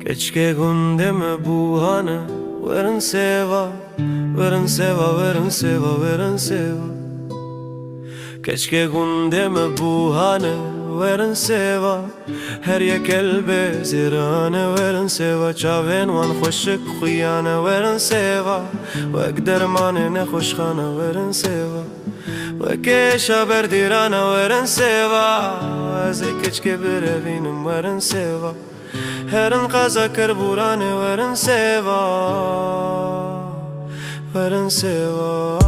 Keşke gündeme buhane Werin Sêva, Werin Sêva, Werin Sêva, Werin Sêva. Keşke gündeme buhane Werin Sêva, her yek elbe zirane Werin Sêva, çavên wan xweşik xuyane Werin Sêva, wek dermanê nexweşxane Werin Sêva, wek êşa berdîrane Werin Sêva. Ez ê keşke birevînim Werin Sêva, herin qeza kirburanê Werin Sêva, Werin Sêva,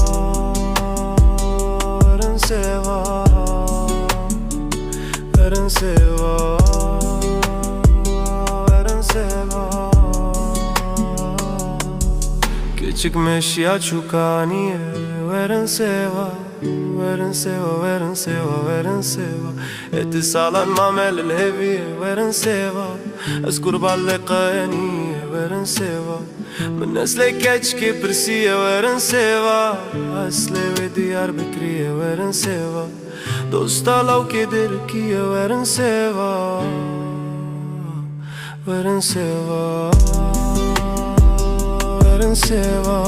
Werin Sêva, Werin Sêva, Werin Sêva. Küçük meşya çukaniye Werin Sêva, Werin Sêva, Werin Sêva, Werin Sêva. Eti salan mamelil heviye Werin Sêva, ez kurban liqaniye Werin Sêva. Min nesle keşke pirsiye Werin Sêva, asle ve Diyarbekirîye Werin Sêva. Dosta lavke Dirkiye Werin Sêva, Werin Sêva, Werin Sêva,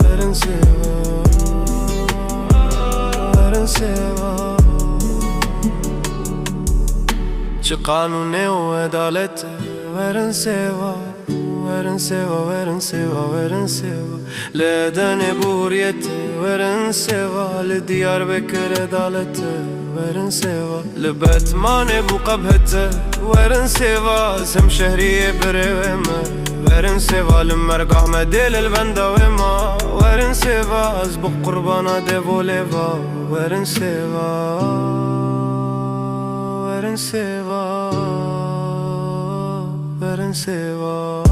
Werin Sêva, Werin Sêva. Çi kanûnê û edalete Werin Sêva, Werin Sêva, Werin Sêva, Werin Sêva. Li Edenê bû huriyete Werin Sêva, li Diyarbekir edalete Werin Sêva. Li Betmanê bû qebhete Werin Sêva, Semşehriye birê me Werin Sêva. Li Mergah me dê li benda wê ma Werin Sêva, ez bi qurbana devolêva Werin Sêva, Werin Sêva, Werin Sêva.